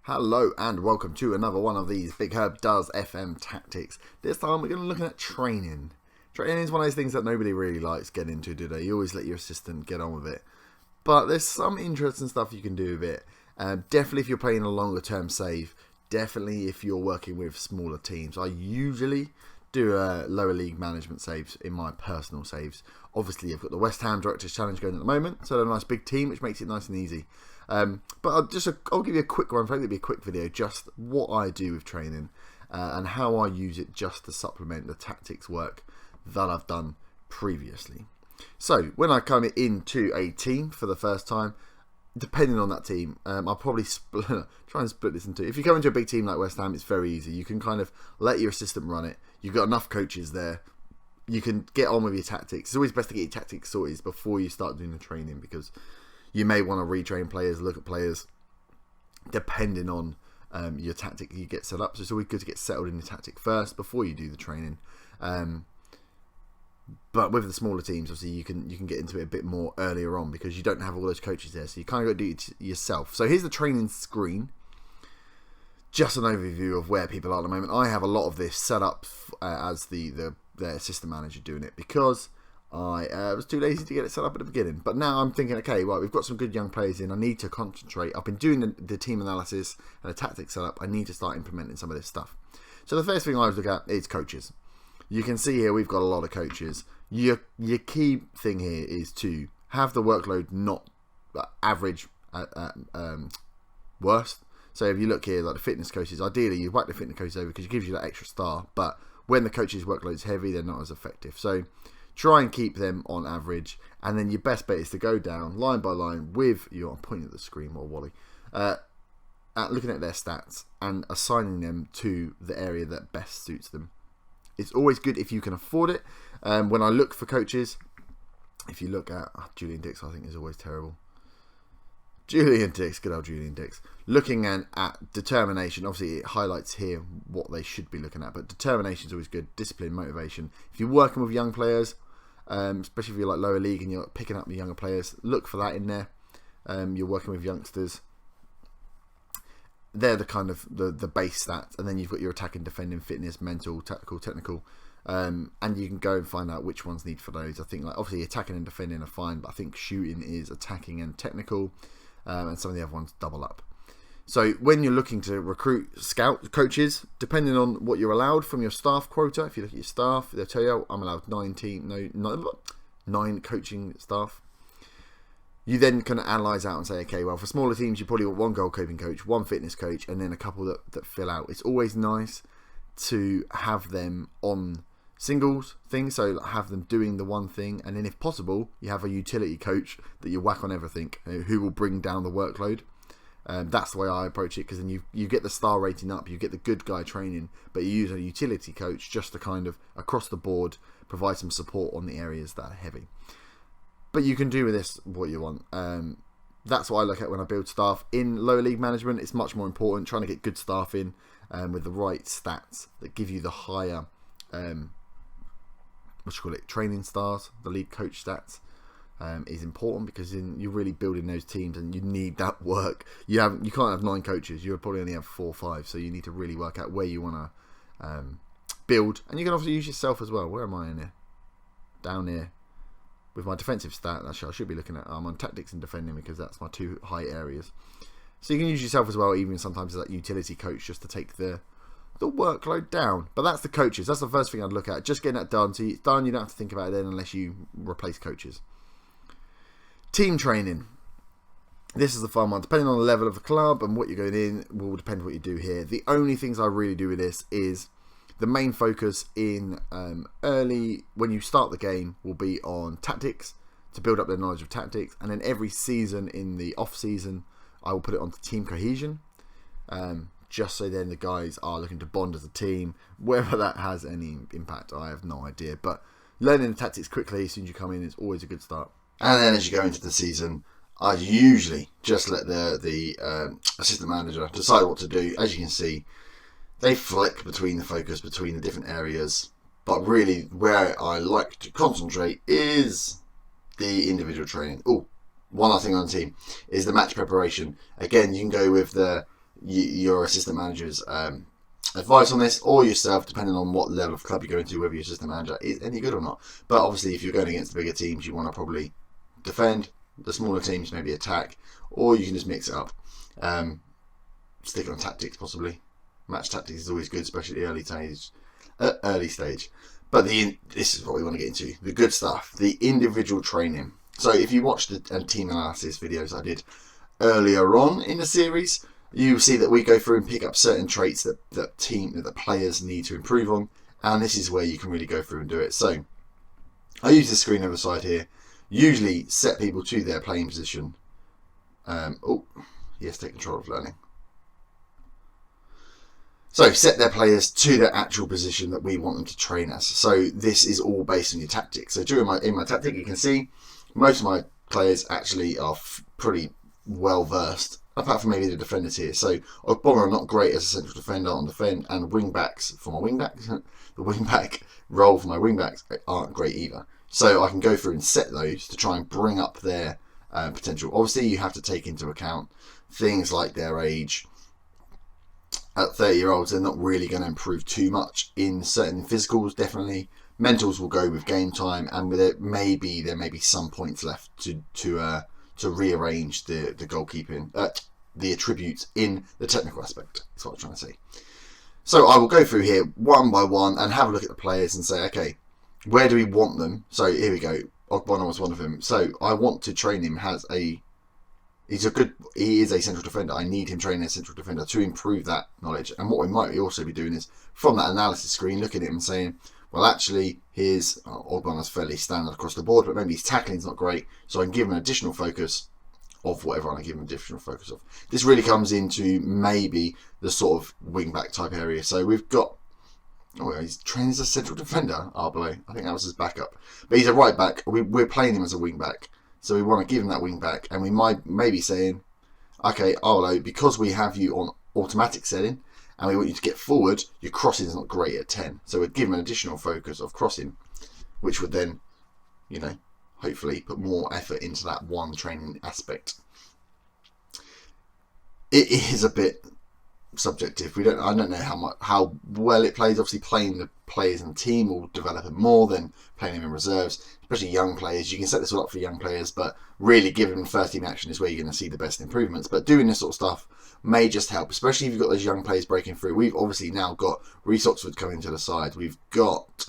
Hello and welcome to another one of these Big Herb Does FM tactics. This time we're going to look at training. Training is one of those things that nobody really likes getting into, do they? You always let your assistant get on with it. But there's some interesting stuff you can do with it. Definitely if you're playing a longer term save. Definitely if you're working with smaller teams. I usually do lower league management saves in my personal saves. Obviously I've got the West Ham Directors Challenge going at the moment. So they're a nice big team which makes it nice and easy. But I'll give you a quick one. It'll be a quick video, just what I do with training and how I use it just to supplement the tactics work that I've done previously. So when I come into a team for the first time, depending on that team, I'll probably try and split this into. If you come into a big team like West Ham, it's very easy. You can kind of let your assistant run it. You've got enough coaches there. You can get on with your tactics. It's always best to get your tactics sorted before you start doing the training, because you may want to retrain players, look at players, depending on your tactic you get set up. So it's always good to get settled in your tactic first before you do the training. But with the smaller teams, obviously you can get into it a bit more earlier on because you don't have all those coaches there. So you kind of got to do it yourself. So here's the training screen. Just an overview of where people are at the moment. I have a lot of this set up as the assistant manager doing it because I was too lazy to get it set up at the beginning. But now I'm thinking, okay, well, we've got some good young players in. I need to concentrate. I've been doing the team analysis and the tactics setup. I need to start implementing some of this stuff. So the first thing I always look at is coaches. You can see here we've got a lot of coaches. Your key thing here is to have the workload not average worst. So if you look here, like the fitness coaches, ideally you whack the fitness coaches over because it gives you that extra star. But when the coaches' workload is heavy, they're not as effective. So try and keep them on average, and then your best bet is to go down line by line with your. I'm pointing at the screen while Wally, looking at their stats and assigning them to the area that best suits them. It's always good if you can afford it. When I look for coaches, if you look at Julian Dix, I think is always terrible. Julian Dix, good old Julian Dix. Looking at determination, obviously it highlights here what they should be looking at, but determination is always good. Discipline, motivation. If you're working with young players, especially if you're like lower league and you're picking up the younger players, look for that in there. You're working with youngsters. They're the kind of the base stats, and then you've got your attacking, defending, fitness, mental, tactical, technical, and you can go and find out which ones need for those. I think like obviously attacking and defending are fine, but I think shooting is attacking and technical, and some of the other ones double up. So when you're looking to recruit scout coaches, depending on what you're allowed from your staff quota, if you look at your staff, they'll tell you I'm allowed 9 coaching staff. You then can analyse out and say, okay, well, for smaller teams, you probably want one goalkeeping coach, one fitness coach, and then a couple that fill out. It's always nice to have them on singles things, so have them doing the one thing, and then if possible, you have a utility coach that you whack on everything, who will bring down the workload. That's the way I approach it, because then you get the star rating up, you get the good guy training, but you use a utility coach just to kind of, across the board, provide some support on the areas that are heavy. But you can do with this what you want. That's what I look at when I build staff. In lower league management, it's much more important trying to get good staff in with the right stats that give you the higher, training stars. The league coach stats is important because you're really building those teams and you need that work. You can't have 9 coaches. You'll probably only have 4 or 5. So you need to really work out where you want to build. And you can also use yourself as well. Where am I in here? Down here. With my defensive stat, actually I should be looking at, I'm on tactics and defending because that's my 2 high areas. So you can use yourself as well, even sometimes as that utility coach, just to take the workload down. But that's the coaches. That's the first thing I'd look at. Just getting that done. So it's done. You don't have to think about it then unless you replace coaches. Team training. This is the fun one. Depending on the level of the club and what you're going in, will depend what you do here. The only things I really do with this is the main focus in early, when you start the game, will be on tactics, to build up their knowledge of tactics. And then every season in the off-season, I will put it onto team cohesion, just so then the guys are looking to bond as a team. Whether that has any impact, I have no idea. But learning the tactics quickly as soon as you come in is always a good start. And then as you go into the season, I usually just let the assistant manager decide what to do. As you can see, they flick between the focus, between the different areas. But really, where I like to concentrate is the individual training. Oh, one other thing on the team is the match preparation. Again, you can go with the your assistant manager's advice on this, or yourself, depending on what level of club you're going to, whether your assistant manager is any good or not. But obviously, if you're going against the bigger teams, you want to probably defend. The smaller teams maybe attack, or you can just mix it up. Stick on tactics possibly. Match tactics is always good, especially at the early stage. But this is what we want to get into, the good stuff, the individual training. So if you watch the team analysis videos I did earlier on in the series, you see that we go through and pick up certain traits that the players need to improve on, and this is where you can really go through and do it. So I use this screen over the side here. Usually set people to their playing position. Take control of learning. So set their players to their actual position that we want them to train as. So this is all based on your tactics. So in my tactic, you can see most of my players actually are pretty well versed, apart from maybe the defenders here. So Ogbonna are not great as a central defender on defend, and wing backs for my wing backs, the wing back role for my wing backs aren't great either. So I can go through and set those to try and bring up their potential. Obviously, you have to take into account things like their age. At 30-year-olds, they're not really going to improve too much in certain physicals. Definitely, mentals will go with game time, and there may be some points left to rearrange the goalkeeping, the attributes in the technical aspect. That's what I'm trying to say. So I will go through here one by one and have a look at the players and say, okay, where do we want them? So here we go. Ogbonna was one of them. So I want to train him he is a central defender. I need him training as a central defender to improve that knowledge. And what we might also be doing is, from that analysis screen, looking at him and saying, well, actually, Ogbonna's fairly standard across the board, but maybe his tackling's not great, so I can give him an additional focus of whatever I give him an additional focus of. This really comes into maybe the sort of wing-back type area. So we've got, he's trained as a central defender, Arbelow. I think that was his backup. But he's a right back. We're playing him as a wing-back. So we want to give him that wing back, and we might maybe saying, okay, Arlo, because we have you on automatic setting, and we want you to get forward, your crossing is not great at 10. So we'd give him an additional focus of crossing, which would then, hopefully put more effort into that one training aspect. It is a bit subjective. I don't know how well it plays. Obviously, playing the players in the team will develop it more than playing them in reserves, especially young players. You can set this all up for young players, but really giving them first team action is where you're going to see the best improvements. But doing this sort of stuff may just help, especially if you've got those young players breaking through. We've obviously now got Reece Oxford coming to the side. We've got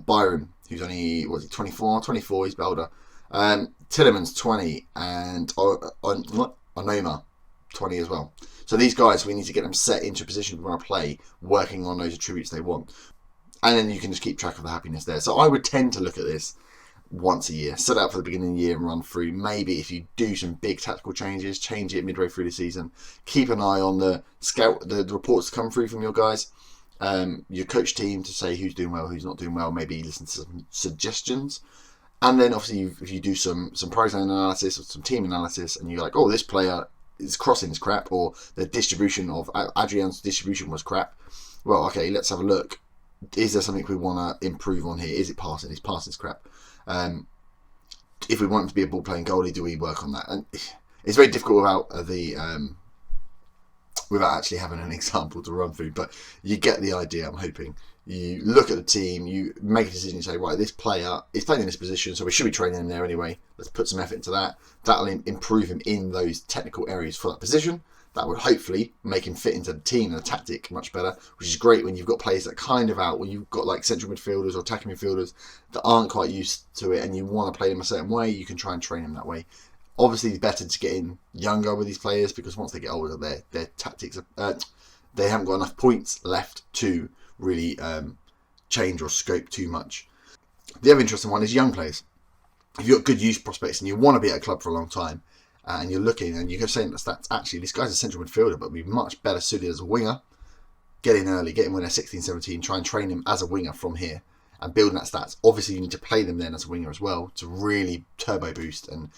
Byron, who's only 24, he's Belder. Tillerman's 20, and Onoma 20 as well. So these guys, we need to get them set into a position we want to play, working on those attributes they want. And then you can just keep track of the happiness there. So I would tend to look at this once a year. Set out for the beginning of the year and run through. Maybe if you do some big tactical changes, change it midway through the season. Keep an eye on the reports that come through from your guys. Your coach team to say who's doing well, who's not doing well. Maybe listen to some suggestions. And then obviously if you do some prize analysis or some team analysis, and you're like, oh, this player, his crossing is crap, or the distribution of Adrian's distribution was crap. Well, okay, let's have a look. Is there something we want to improve on here? Is it passing? His passing's crap. If we want him to be a ball-playing goalie, do we work on that? And it's very difficult without actually having an example to run through, but you get the idea, I'm hoping. You look at the team, you make a decision, you say, right, this player is playing in this position, so we should be training him there anyway. Let's put some effort into that. That'll improve him in those technical areas for that position. That would hopefully make him fit into the team and the tactic much better, which is great when you've got players that kind of out, when you've got like central midfielders or attacking midfielders that aren't quite used to it and you want to play them a certain way, you can try and train them that way. Obviously, it's better to get in younger with these players because once they get older, their tactics, they haven't got enough points left to really change or scope too much. The other interesting one is young players. If you've got good youth prospects and you want to be at a club for a long time, and you're looking and you're saying that stats, actually this guy's a central midfielder but would be much better suited as a winger, get in early, get him when they're 16, 17, try and train him as a winger from here and building that stats. Obviously you need to play them then as a winger as well to really turbo boost and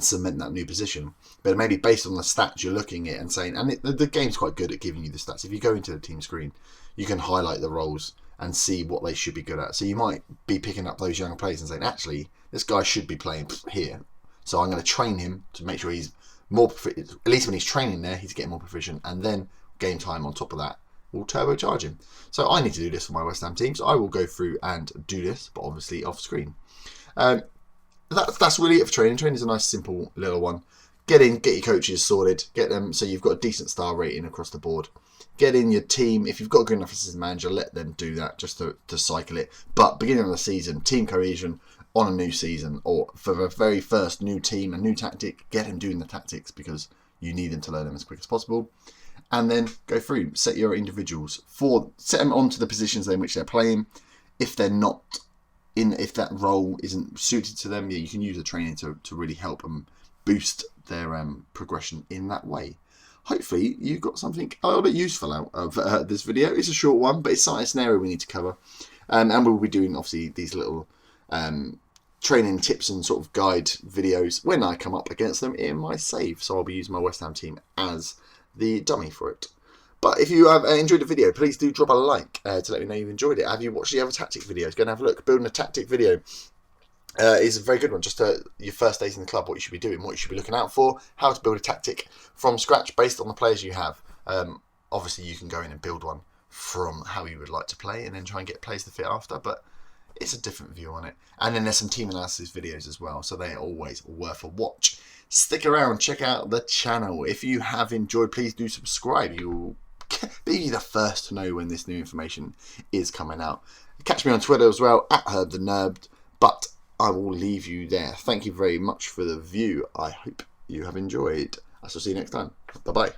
cement that new position. But maybe based on the stats you're looking at and saying, and the game's quite good at giving you the stats. If you go into the team screen, you can highlight the roles and see what they should be good at. So you might be picking up those young players and saying, actually, this guy should be playing here. So I'm going to train him to make sure he's at least when he's training there, he's getting more proficient, and then game time on top of that will turbocharge him. So I need to do this for my West Ham team, so I will go through and do this, but obviously off screen. That's really it for training. Training is a nice simple little one. Get in, get your coaches sorted, get them so you've got a decent star rating across the board. Get in your team. If you've got a good enough assistant manager, let them do that just to cycle it. But beginning of the season, team cohesion on a new season, or for the very first new team, a new tactic, get them doing the tactics because you need them to learn them as quick as possible. And then go through, set your individuals set them onto the positions in which they're playing. If they're not if that role isn't suited to them, you can use the training to really help them boost their progression in that way. Hopefully you got something a little bit useful out of this video. It's a short one, but it's an area we need to cover. And we'll be doing, obviously, these little training tips and sort of guide videos when I come up against them in my save. So I'll be using my West Ham team as the dummy for it. But if you have enjoyed the video, please do drop a like to let me know you've enjoyed it. Have you watched the other tactic videos? Go and have a look. Building a tactic video is a very good one. Just your first days in the club, what you should be doing, what you should be looking out for, how to build a tactic from scratch based on the players you have. Obviously, you can go in and build one from how you would like to play and then try and get players to fit after, but it's a different view on it. And then there's some team analysis videos as well, so they're always worth a watch. Stick around, check out the channel. If you have enjoyed, please do subscribe. You'll be the first to know when this new information is coming out. Catch me on Twitter as well, @HerbTheNerd, but I will leave you there. Thank you very much for the view. I hope you have enjoyed. I shall see you next time. Bye-bye.